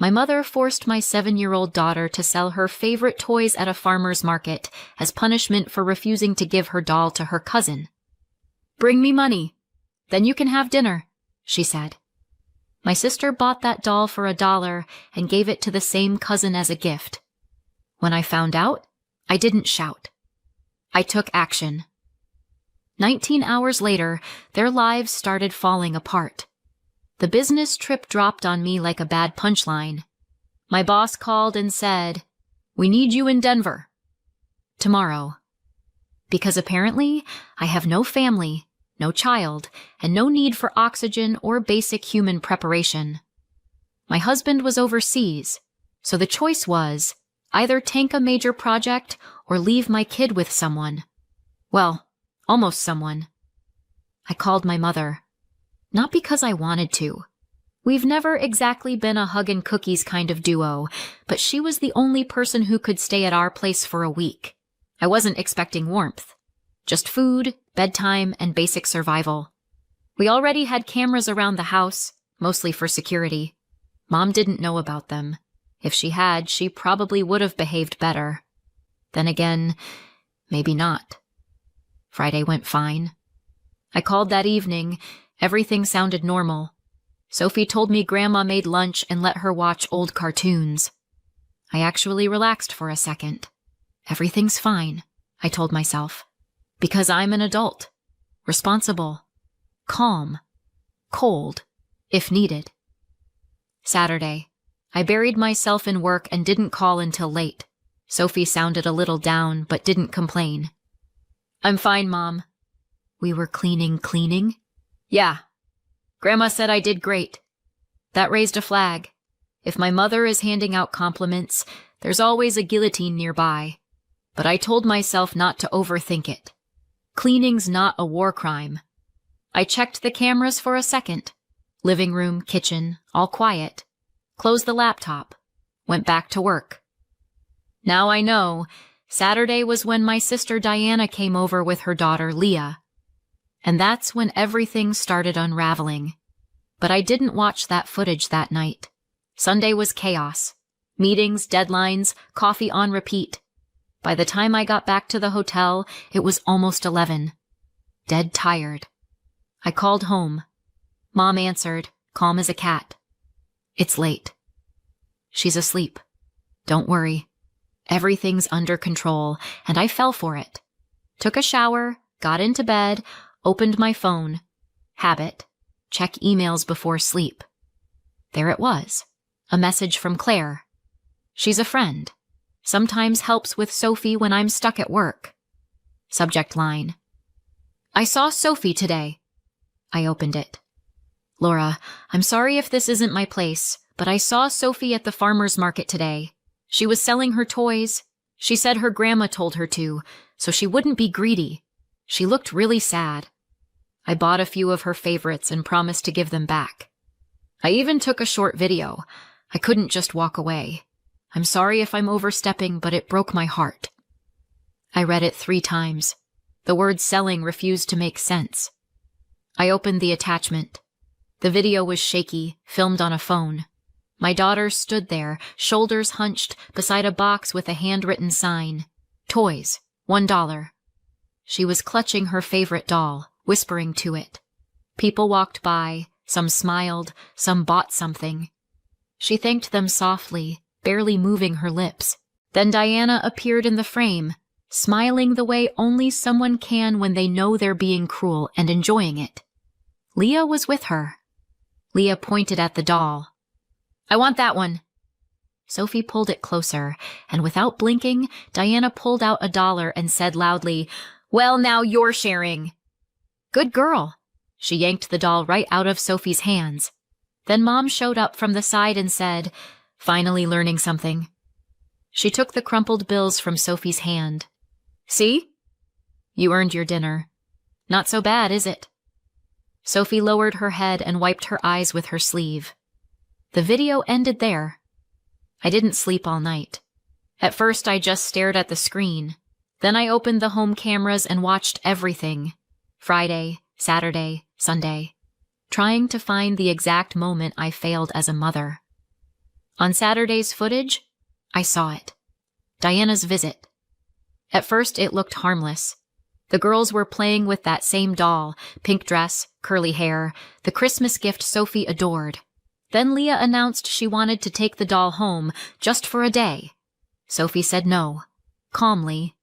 My mother forced my 7-year-old daughter to sell her favorite toys at a farmer's market as punishment for refusing to give her doll to her cousin. "Bring me money. Then you can have dinner," she said. My sister bought that doll for $1 and gave it to the same cousin as a gift. When I found out, I didn't shout. I took action. 19 hours later, their lives started falling apart. The business trip dropped on me like a bad punchline. My boss called and said, "We need you in Denver tomorrow." Because apparently, I have no family, no child, and no need for oxygen or basic human preparation. My husband was overseas, so the choice was either tank a major project or leave my kid with someone. Well, almost someone. I called my mother. Not because I wanted to. We've never exactly been a hug and cookies kind of duo, but she was the only person who could stay at our place for a week. I wasn't expecting warmth. Just food, bedtime, and basic survival. We already had cameras around the house, mostly for security. Mom didn't know about them. If she had, she probably would have behaved better. Then again, maybe not. Friday went fine. I called that evening. Everything sounded normal. Sophie told me Grandma made lunch and let her watch old cartoons. I actually relaxed for a second. Everything's fine, I told myself. Because I'm an adult. Responsible. Calm. Cold, if needed. Saturday. I buried myself in work and didn't call until late. Sophie sounded a little down, but didn't complain. "I'm fine, Mom." "We were cleaning?" "Yeah. Grandma said I did great." That raised a flag. If my mother is handing out compliments, there's always a guillotine nearby. But I told myself not to overthink it. Cleaning's not a war crime. I checked the cameras for a second. Living room, kitchen, all quiet. Closed the laptop. Went back to work. Now I know, Saturday was when my sister Diana came over with her daughter Leah. And that's when everything started unraveling. But I didn't watch that footage that night. Sunday was chaos. Meetings, deadlines, coffee on repeat. By the time I got back to the hotel, it was almost 11. Dead tired. I called home. Mom answered, calm as a cat. "It's late." "She's asleep. Don't worry. Everything's under control," and I fell for it. Took a shower, got into bed, opened my phone. Habit. Check emails before sleep. There it was. A message from Claire. She's a friend. Sometimes helps with Sophie when I'm stuck at work. Subject line. "I saw Sophie today." I opened it. "Laura, I'm sorry if this isn't my place, but I saw Sophie at the farmer's market today. She was selling her toys. She said her grandma told her to, so she wouldn't be greedy. She looked really sad. I bought a few of her favorites and promised to give them back. I even took a short video. I couldn't just walk away. I'm sorry if I'm overstepping, but it broke my heart." I read it 3 times. The word selling refused to make sense. I opened the attachment. The video was shaky, filmed on a phone. My daughter stood there, shoulders hunched, beside a box with a handwritten sign. "Toys, $1." She was clutching her favorite doll, whispering to it. People walked by, some smiled, some bought something. She thanked them softly, barely moving her lips. Then Diana appeared in the frame, smiling the way only someone can when they know they're being cruel and enjoying it. Leah was with her. Leah pointed at the doll. "I want that one." Sophie pulled it closer, and without blinking, Diana pulled out $1 and said loudly, "Well, now you're sharing." "Good girl." She yanked the doll right out of Sophie's hands. Then Mom showed up from the side and said, "Finally learning something." She took the crumpled bills from Sophie's hand. "See? You earned your dinner. Not so bad, is it?" Sophie lowered her head and wiped her eyes with her sleeve. The video ended there. I didn't sleep all night. At first, I just stared at the screen. Then I opened the home cameras and watched everything. Friday, Saturday, Sunday. Trying to find the exact moment I failed as a mother. On Saturday's footage, I saw it. Diana's visit. At first, it looked harmless. The girls were playing with that same doll, pink dress, curly hair, the Christmas gift Sophie adored. Then Leah announced she wanted to take the doll home, just for a day. Sophie said no, calmly.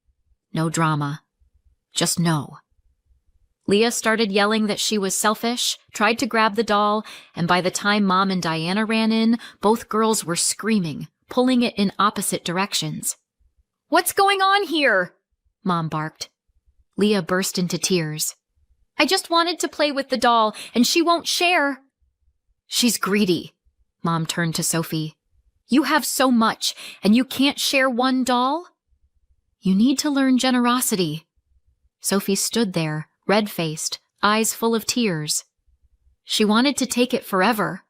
No drama. Just no. Leah started yelling that she was selfish, tried to grab the doll, and by the time Mom and Diana ran in, both girls were screaming, pulling it in opposite directions. "What's going on here?" Mom barked. Leah burst into tears. "I just wanted to play with the doll, and she won't share." "She's greedy." Mom turned to Sophie. "You have so much, and you can't share one doll?" "You need to learn generosity." Sophie stood there, red-faced, eyes full of tears. "She wanted to take it forever."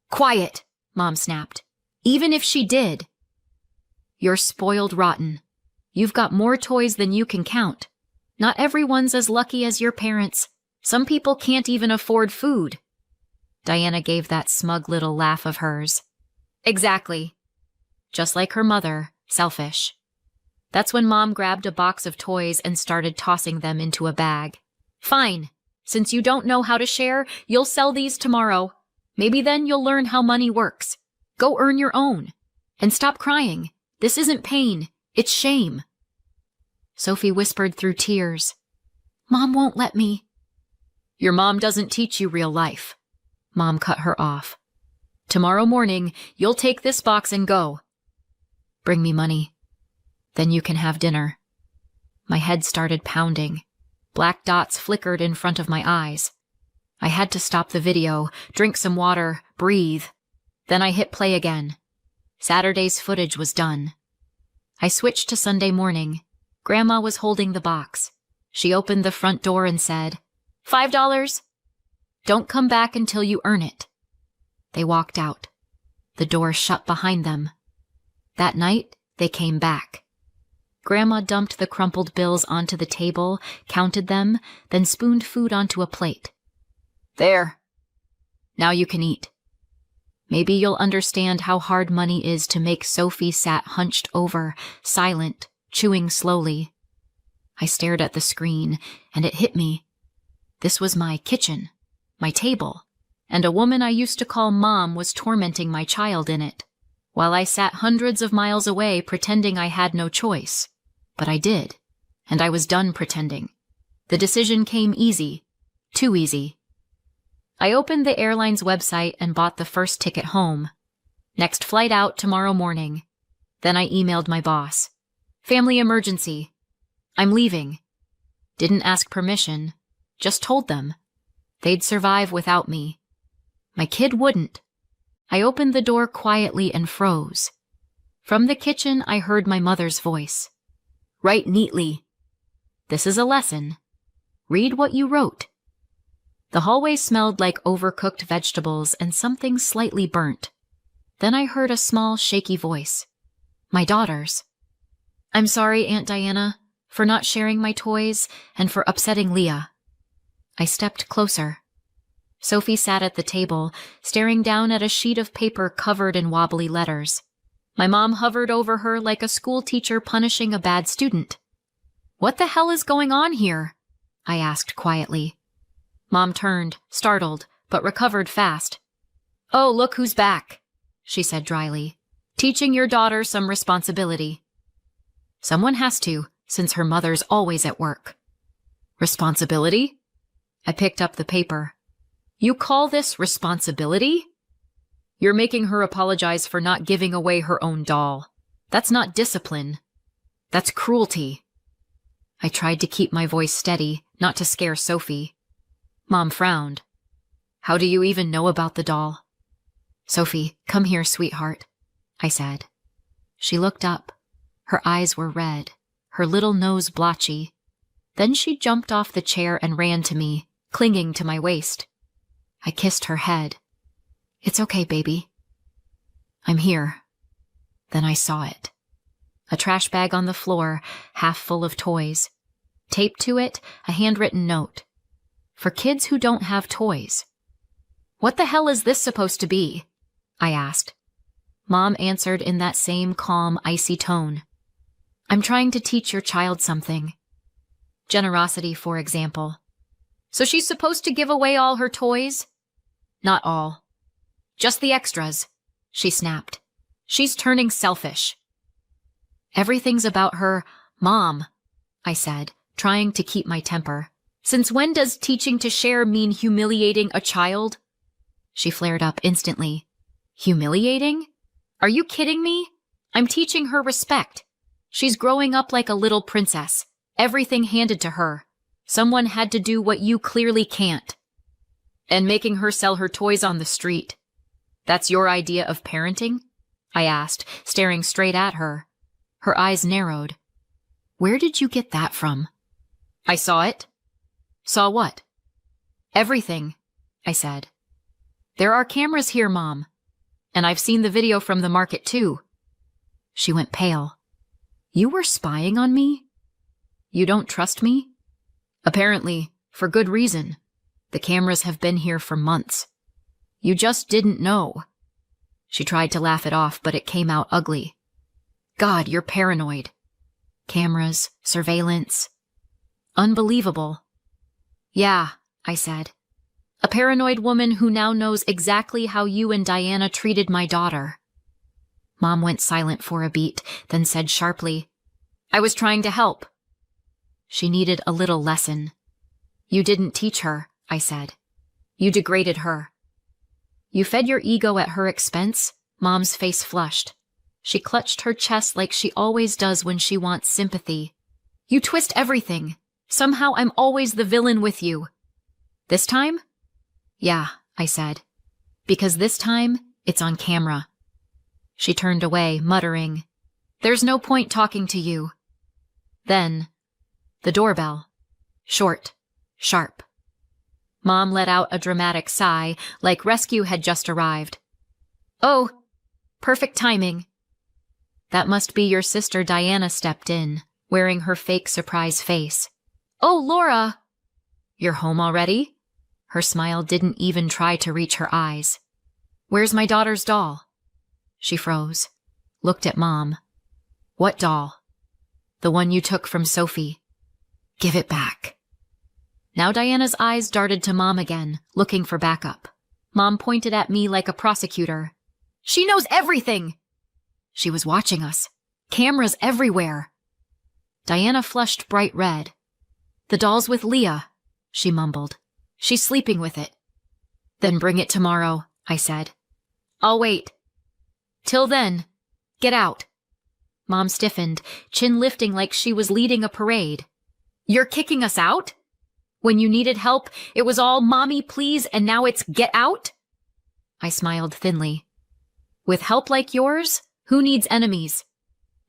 "Quiet," Mom snapped. "Even if she did." "You're spoiled rotten. You've got more toys than you can count. Not everyone's as lucky as your parents. Some people can't even afford food." Diana gave that smug little laugh of hers. "Exactly." Just like her mother, selfish. That's when Mom grabbed a box of toys and started tossing them into a bag. "Fine. Since you don't know how to share, you'll sell these tomorrow. Maybe then you'll learn how money works. Go earn your own. And stop crying. This isn't pain. It's shame." Sophie whispered through tears. "Mom won't let me." "Your mom doesn't teach you real life." Mom cut her off. "Tomorrow morning, you'll take this box and go." "Bring me money. Then you can have dinner." My head started pounding. Black dots flickered in front of my eyes. I had to stop the video, drink some water, breathe. Then I hit play again. Saturday's footage was done. I switched to Sunday morning. Grandma was holding the box. She opened the front door and said, $5. Don't come back until you earn it." They walked out. The door shut behind them. That night, they came back. Grandma dumped the crumpled bills onto the table, counted them, then spooned food onto a plate. "There. Now you can eat." Maybe you'll understand how hard money is to make. Sophie sat hunched over, silent, chewing slowly. I stared at the screen, and it hit me. This was my kitchen, my table, and a woman I used to call Mom was tormenting my child in it, while I sat hundreds of miles away pretending I had no choice. But I did, and I was done pretending. The decision came easy, too easy. I opened the airline's website and bought the first ticket home. Next flight out tomorrow morning. Then I emailed my boss. "Family emergency. I'm leaving." Didn't ask permission, just told them. They'd survive without me. My kid wouldn't. I opened the door quietly and froze. From the kitchen, I heard my mother's voice. "Write neatly. This is a lesson. Read what you wrote." The hallway smelled like overcooked vegetables and something slightly burnt. Then I heard a small, shaky voice. My daughter's. "I'm sorry, Aunt Diana, for not sharing my toys and for upsetting Leah." I stepped closer. Sophie sat at the table, staring down at a sheet of paper covered in wobbly letters. My mom hovered over her like a school teacher punishing a bad student. "What the hell is going on here?" I asked quietly. Mom turned, startled, but recovered fast. "Oh, look who's back," she said dryly. "Teaching your daughter some responsibility." Someone has to, since her mother's always at work. "Responsibility?" I picked up the paper. "You call this responsibility? You're making her apologize for not giving away her own doll. That's not discipline. That's cruelty." I tried to keep my voice steady, not to scare Sophie. Mom frowned. "How do you even know about the doll?" "Sophie, come here, sweetheart," I said. She looked up. Her eyes were red, her little nose blotchy. Then she jumped off the chair and ran to me, clinging to my waist. I kissed her head. "It's okay, baby." "I'm here." Then I saw it. A trash bag on the floor, half full of toys. Taped to it, a handwritten note. For kids who don't have toys. "What the hell is this supposed to be?" I asked. Mom answered in that same calm, icy tone. I'm trying to teach your child something. Generosity, for example. So she's supposed to give away all her toys? Not all. Just the extras, she snapped. She's turning selfish. Everything's about her, Mom, I said, trying to keep my temper. Since when does teaching to share mean humiliating a child? She flared up instantly. Humiliating? Are you kidding me? I'm teaching her respect. She's growing up like a little princess. Everything handed to her. Someone had to do what you clearly can't. And making her sell her toys on the street. That's your idea of parenting? I asked, staring straight at her. Her eyes narrowed. Where did you get that from? I saw it. Saw what? Everything, I said. There are cameras here, Mom. And I've seen the video from the market, too. She went pale. You were spying on me? You don't trust me? Apparently, for good reason. The cameras have been here for months. You just didn't know. She tried to laugh it off, but it came out ugly. God, you're paranoid. Cameras, surveillance. Unbelievable. Yeah, I said. A paranoid woman who now knows exactly how you and Diana treated my daughter. Mom went silent for a beat, then said sharply, I was trying to help. She needed a little lesson. You didn't teach her, I said. You degraded her. You fed your ego at her expense? Mom's face flushed. She clutched her chest like she always does when she wants sympathy. You twist everything. Somehow I'm always the villain with you. This time? Yeah, I said. Because this time, it's on camera. She turned away, muttering, There's no point talking to you. Then, the doorbell. Short, sharp. Mom let out a dramatic sigh, like rescue had just arrived. Oh, perfect timing. That must be your sister Diana stepped in, wearing her fake surprise face. Oh, Laura! You're home already? Her smile didn't even try to reach her eyes. Where's my daughter's doll? She froze, looked at Mom. What doll? The one you took from Sophie. Give it back. Now Diana's eyes darted to Mom again, looking for backup. Mom pointed at me like a prosecutor. She knows everything! She was watching us. Cameras everywhere. Diana flushed bright red. The doll's with Leah, she mumbled. She's sleeping with it. Then bring it tomorrow, I said. I'll wait. Till then, get out. Mom stiffened, chin lifting like she was leading a parade. You're kicking us out? When you needed help, it was all Mommy, please, and now it's get out? I smiled thinly. With help like yours, who needs enemies?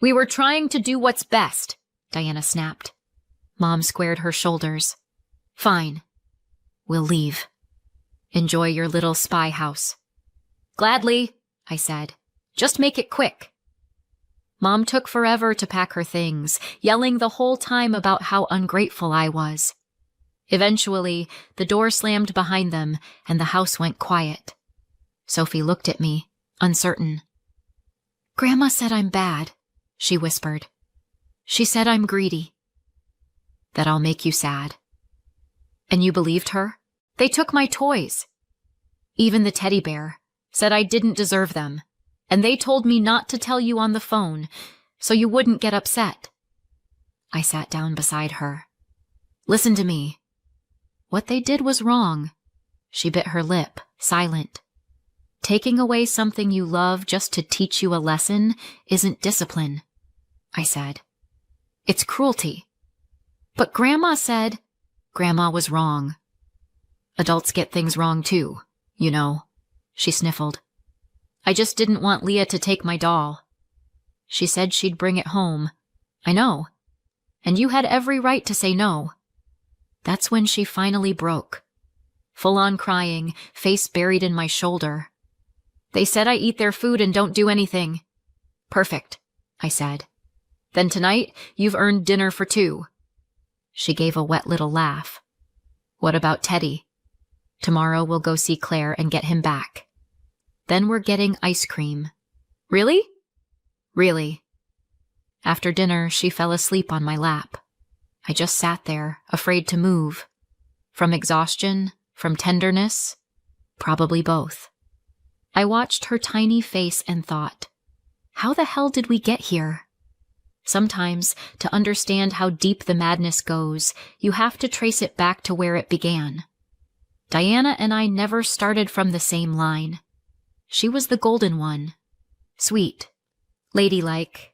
We were trying to do what's best, Diana snapped. Mom squared her shoulders. Fine. We'll leave. Enjoy your little spy house. Gladly, I said. Just make it quick. Mom took forever to pack her things, yelling the whole time about how ungrateful I was. Eventually, the door slammed behind them, and the house went quiet. Sophie looked at me, uncertain. Grandma said I'm bad, she whispered. She said I'm greedy. That I'll make you sad. And you believed her? They took my toys. Even the teddy bear said I didn't deserve them, and they told me not to tell you on the phone, so you wouldn't get upset. I sat down beside her. Listen to me. What they did was wrong. She bit her lip, silent. Taking away something you love just to teach you a lesson isn't discipline, I said. It's cruelty. But Grandma said Grandma was wrong. Adults get things wrong too, you know. She sniffled. I just didn't want Leah to take my doll. She said she'd bring it home. I know. And you had every right to say no. That's when she finally broke. Full on crying, face buried in my shoulder. They said I eat their food and don't do anything. Perfect, I said. Then tonight, you've earned dinner for two. She gave a wet little laugh. What about Teddy? Tomorrow we'll go see Claire and get him back. Then we're getting ice cream. Really? Really. After dinner, she fell asleep on my lap. I just sat there, afraid to move. From exhaustion, from tenderness, probably both. I watched her tiny face and thought, how the hell did we get here? Sometimes, to understand how deep the madness goes, you have to trace it back to where it began. Diana and I never started from the same line. She was the golden one. Sweet. Ladylike.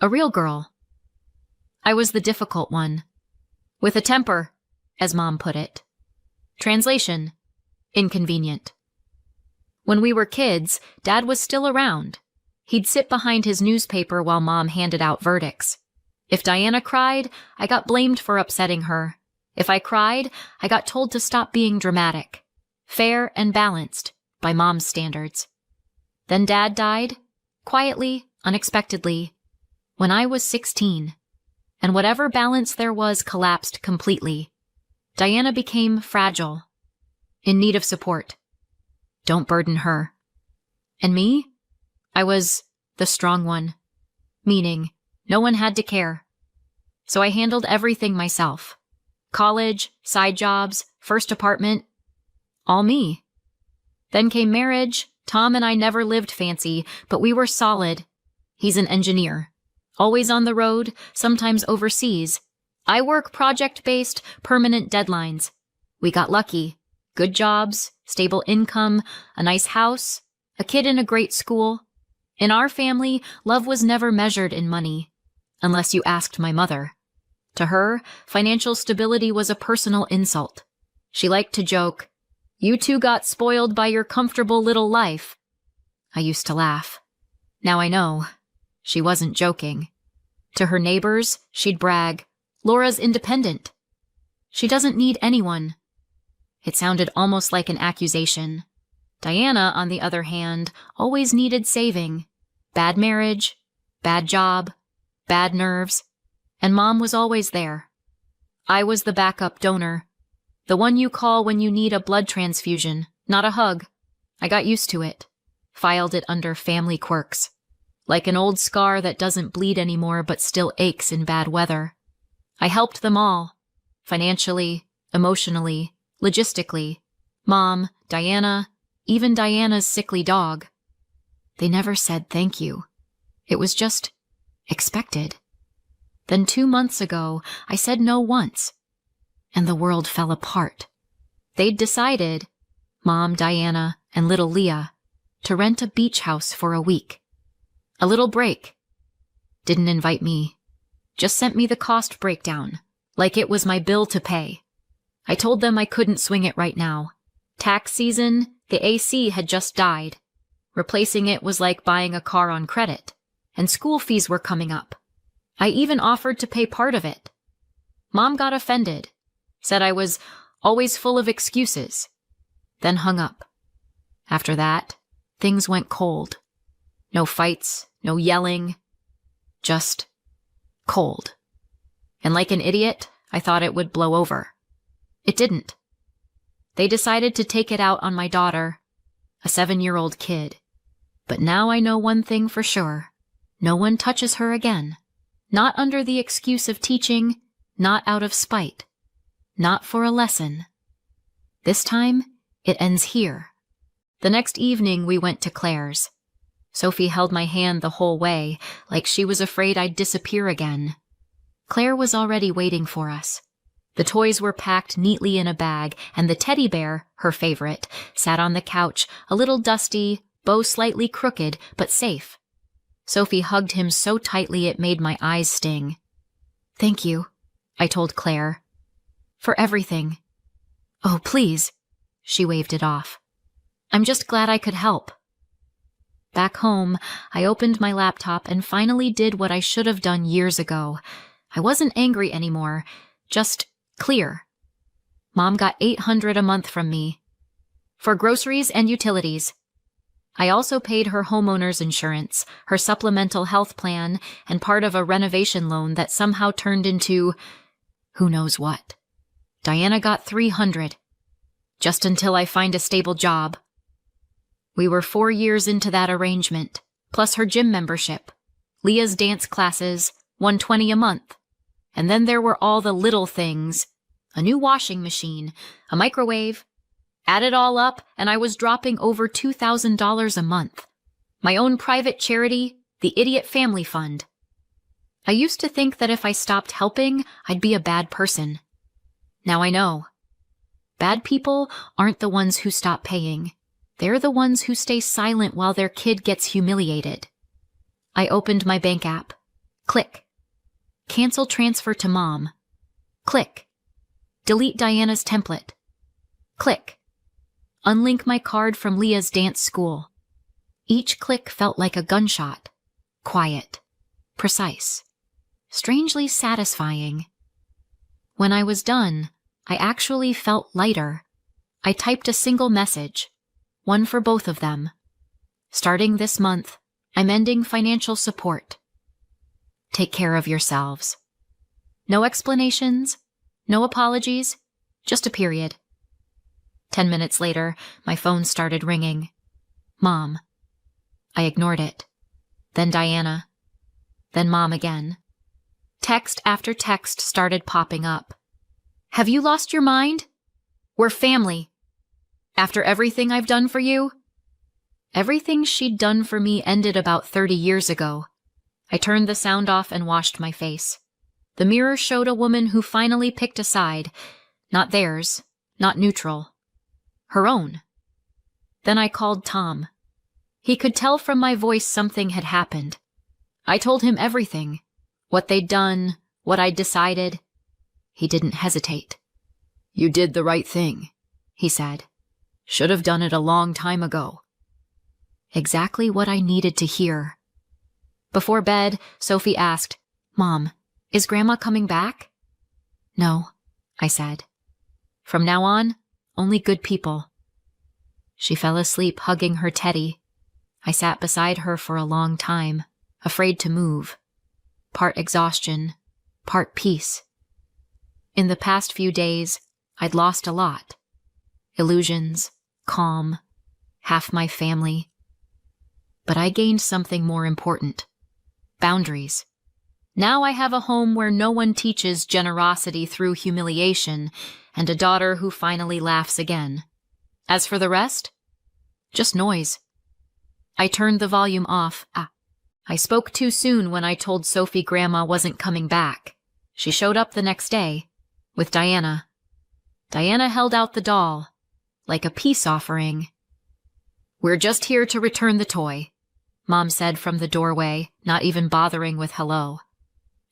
A real girl. I was the difficult one. With a temper, as Mom put it. Translation: inconvenient. When we were kids, Dad was still around. He'd sit behind his newspaper while Mom handed out verdicts. If Diana cried, I got blamed for upsetting her. If I cried, I got told to stop being dramatic. Fair and balanced, by Mom's standards. Then Dad died, quietly, unexpectedly, when I was 16. And whatever balance there was collapsed completely. Diana became fragile, in need of support. Don't burden her. And me? I was the strong one, meaning no one had to care. So I handled everything myself. College, side jobs, first apartment, all me. Then came marriage. Tom and I never lived fancy, but we were solid. He's an engineer, always on the road, sometimes overseas. I work project-based, permanent deadlines. We got lucky. Good jobs, stable income, a nice house, a kid in a great school. In our family, love was never measured in money, unless you asked my mother. To her, financial stability was a personal insult. She liked to joke, "You two got spoiled by your comfortable little life." I used to laugh. Now I know. She wasn't joking. To her neighbors, she'd brag, "Laura's independent. She doesn't need anyone." It sounded almost like an accusation. Diana, on the other hand, always needed saving. Bad marriage, bad job, bad nerves, and Mom was always there. I was the backup donor, the one you call when you need a blood transfusion, not a hug. I got used to it, filed it under family quirks, like an old scar that doesn't bleed anymore but still aches in bad weather. I helped them all, financially, emotionally, logistically. Mom, Diana, even Diana's sickly dog. They never said thank you. It was just expected. Then 2 months ago, I said no once, and the world fell apart. They'd decided, Mom, Diana, and little Leah, to rent a beach house for a week. A little break. Didn't invite me. Just sent me the cost breakdown, like it was my bill to pay. I told them I couldn't swing it right now. Tax season, the AC had just died. Replacing it was like buying a car on credit, and school fees were coming up. I even offered to pay part of it. Mom got offended, said I was always full of excuses, then hung up. After that, things went cold. No fights, no yelling, just cold. And like an idiot, I thought it would blow over. It didn't. They decided to take it out on my daughter, a 7-year-old kid. But now I know one thing for sure. No one touches her again. Not under the excuse of teaching, not out of spite. Not for a lesson. This time, it ends here. The next evening we went to Claire's. Sophie held my hand the whole way, like she was afraid I'd disappear again. Claire was already waiting for us. The toys were packed neatly in a bag, and the teddy bear, her favorite, sat on the couch, a little dusty, bow slightly crooked, but safe. Sophie hugged him so tightly it made my eyes sting. "Thank you," I told Claire. "For everything." "Oh, please." She waved it off. "I'm just glad I could help." Back home, I opened my laptop and finally did what I should have done years ago. I wasn't angry anymore, just clear. Mom got $800 a month from me. For groceries and utilities. I also paid her homeowner's insurance, her supplemental health plan, and part of a renovation loan that somehow turned into who knows what. Diana got $300. Just until I find a stable job. We were 4 years into that arrangement, plus her gym membership, Leah's dance classes, $120 a month. And then there were all the little things, a new washing machine, a microwave. Add it all up, and I was dropping over $2,000 a month. My own private charity, the Idiot Family Fund. I used to think that if I stopped helping, I'd be a bad person. Now I know. Bad people aren't the ones who stop paying. They're the ones who stay silent while their kid gets humiliated. I opened my bank app. Click. Cancel transfer to mom. Click. Delete Diana's template. Click. Unlink my card from Leah's dance school. Each click felt like a gunshot. Quiet. Precise. Strangely satisfying. When I was done, I actually felt lighter. I typed a single message, one for both of them. Starting this month, I'm ending financial support. Take care of yourselves. No explanations, no apologies, just a period. 10 minutes later, my phone started ringing. Mom. I ignored it. Then Diana. Then Mom again. Text after text started popping up. Have you lost your mind? We're family. After everything I've done for you? Everything she'd done for me ended about 30 years ago. I turned the sound off and washed my face. The mirror showed a woman who finally picked a side. Not theirs, not neutral. Her own. Then I called Tom. He could tell from my voice something had happened. I told him everything. What they'd done, what I'd decided. He didn't hesitate. You did the right thing, he said. Should have done it a long time ago. Exactly what I needed to hear. Before bed, Sophie asked, Mom, is Grandma coming back? No, I said. From now on, only good people. She fell asleep hugging her teddy. I sat beside her for a long time, afraid to move. Part exhaustion, part peace. In the past few days, I'd lost a lot. Illusions, calm, half my family. But I gained something more important. Boundaries. Now I have a home where no one teaches generosity through humiliation, and a daughter who finally laughs again. As for the rest, just noise. I turned the volume off. I spoke too soon when I told Sophie Grandma wasn't coming back. She showed up the next day, with Diana. Diana held out the doll, like a peace offering. We're just here to return the toy, Mom said from the doorway, not even bothering with hello.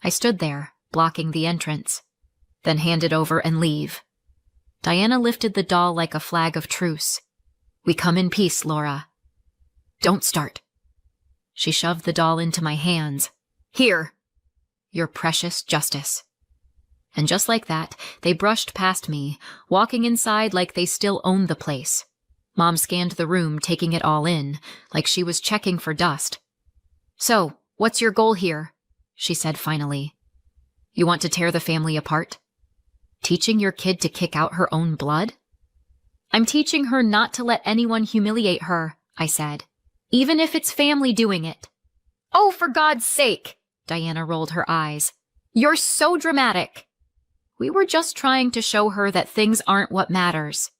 I stood there, blocking the entrance, then hand it over and leave. Diana lifted the doll like a flag of truce. We come in peace, Laura. Don't start. She shoved the doll into my hands. Here, your precious justice. And just like that, they brushed past me, walking inside like they still owned the place. Mom scanned the room, taking it all in, like she was checking for dust. So, what's your goal here? She said finally. You want to tear the family apart? Teaching your kid to kick out her own blood? I'm teaching her not to let anyone humiliate her, I said. Even if it's family doing it. Oh, for God's sake! Diana rolled her eyes. You're so dramatic. We were just trying to show her that things aren't what matters.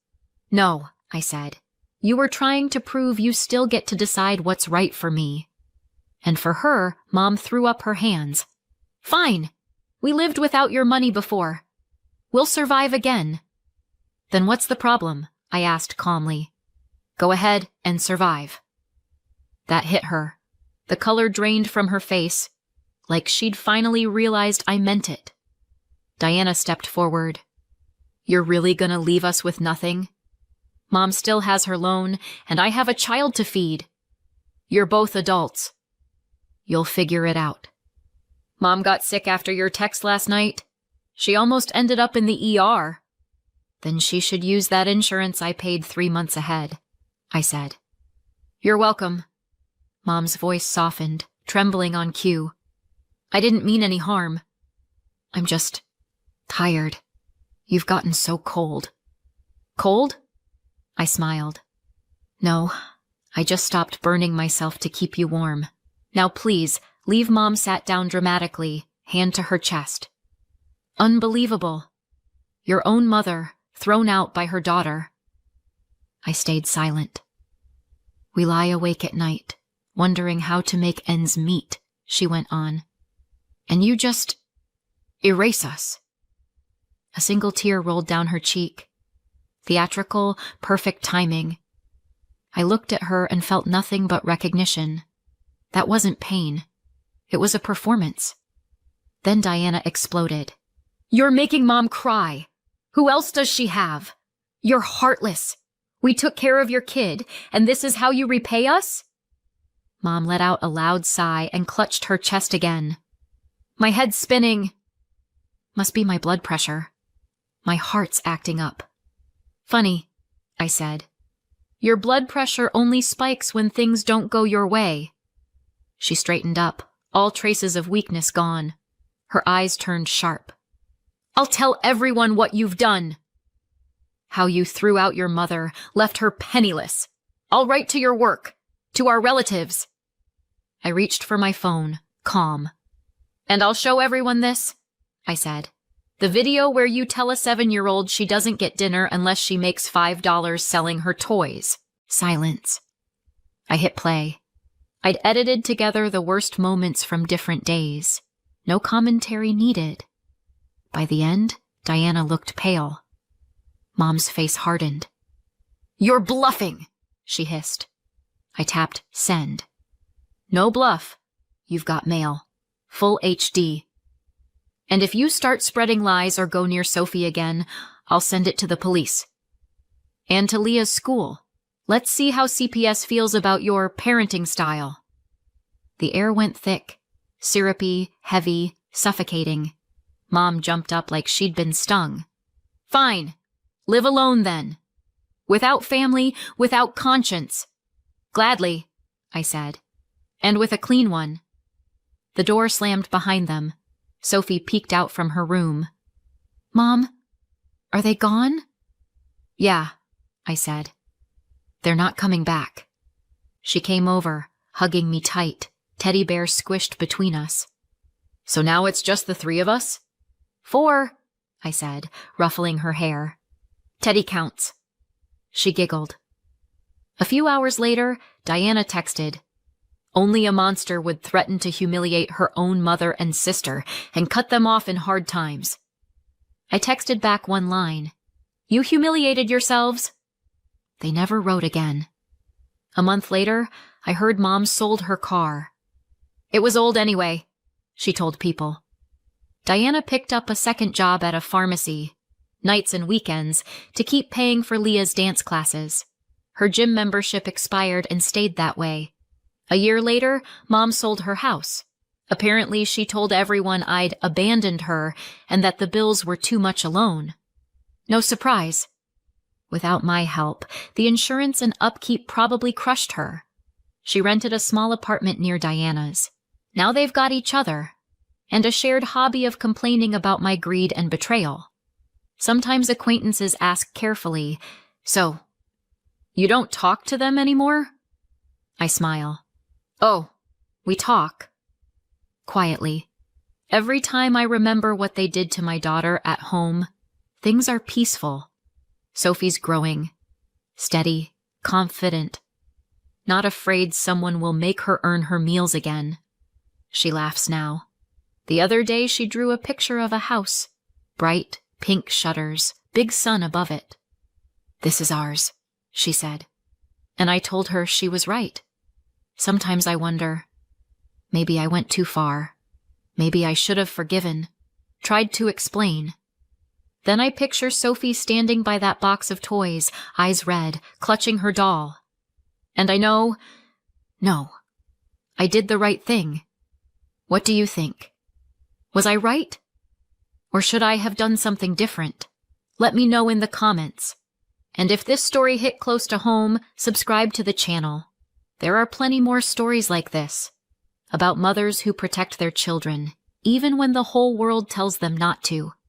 No, I said. You were trying to prove you still get to decide what's right for me. And for her, Mom threw up her hands. Fine. We lived without your money before. We'll survive again. Then what's the problem? I asked calmly. Go ahead and survive. That hit her. The color drained from her face, like she'd finally realized I meant it. Diana stepped forward. You're really gonna leave us with nothing? Mom still has her loan, and I have a child to feed. You're both adults. You'll figure it out. Mom got sick after your text last night. She almost ended up in the ER. Then she should use that insurance I paid 3 months ahead, I said. You're welcome. Mom's voice softened, trembling on cue. I didn't mean any harm. I'm just tired. You've gotten so cold. Cold? I smiled. No, I just stopped burning myself to keep you warm. Now please, leave. Mom sat down dramatically, hand to her chest. Unbelievable. Your own mother, thrown out by her daughter. I stayed silent. We lie awake at night, wondering how to make ends meet, she went on. And you just erase us. A single tear rolled down her cheek. Theatrical, perfect timing. I looked at her and felt nothing but recognition. That wasn't pain. It was a performance. Then Diana exploded. You're making Mom cry. Who else does she have? You're heartless. We took care of your kid, and this is how you repay us? Mom let out a loud sigh and clutched her chest again. My head's spinning. Must be my blood pressure. My heart's acting up. Funny, I said. Your blood pressure only spikes when things don't go your way. She straightened up, all traces of weakness gone. Her eyes turned sharp. I'll tell everyone what you've done. How you threw out your mother, left her penniless. I'll write to your work, to our relatives. I reached for my phone, calm. And I'll show everyone this, I said. The video where you tell a 7-year-old she doesn't get dinner unless she makes $5 selling her toys. Silence. I hit play. I'd edited together the worst moments from different days. No commentary needed. By the end, Diana looked pale. Mom's face hardened. You're bluffing, she hissed. I tapped send. No bluff. You've got mail. Full HD. And if you start spreading lies or go near Sophie again, I'll send it to the police. And to Leah's school. Let's see how CPS feels about your parenting style. The air went thick, syrupy, heavy, suffocating. Mom jumped up like she'd been stung. Fine. Live alone then. Without family, without conscience. Gladly, I said. And with a clean one. The door slammed behind them. Sophie peeked out from her room. Mom, are they gone? Yeah, I said. They're not coming back. She came over, hugging me tight, teddy bear squished between us. So now it's just the 3 of us? 4, I said, ruffling her hair. Teddy counts. She giggled. A few hours later, Diana texted. Only a monster would threaten to humiliate her own mother and sister and cut them off in hard times. I texted back one line. You humiliated yourselves? They never wrote again. A month later, I heard Mom sold her car. It was old anyway, she told people. Diana picked up a second job at a pharmacy, nights and weekends, to keep paying for Leah's dance classes. Her gym membership expired and stayed that way. A year later, Mom sold her house. Apparently, she told everyone I'd abandoned her and that the bills were too much alone. No surprise. Without my help, the insurance and upkeep probably crushed her. She rented a small apartment near Diana's. Now they've got each other, and a shared hobby of complaining about my greed and betrayal. Sometimes acquaintances ask carefully, so, you don't talk to them anymore? I smile. Oh, we talk. Quietly. Every time I remember what they did to my daughter at home, things are peaceful. Sophie's growing. Steady, confident. Not afraid someone will make her earn her meals again. She laughs now. The other day she drew a picture of a house. Bright, pink shutters, big sun above it. This is ours, she said. And I told her she was right. Sometimes I wonder, maybe I went too far. Maybe I should have forgiven, tried to explain. Then I picture Sophie standing by that box of toys, eyes red, clutching her doll. And I know, no, I did the right thing. What do you think? Was I right? Or should I have done something different? Let me know in the comments. And if this story hit close to home, subscribe to the channel. There are plenty more stories like this, about mothers who protect their children, even when the whole world tells them not to.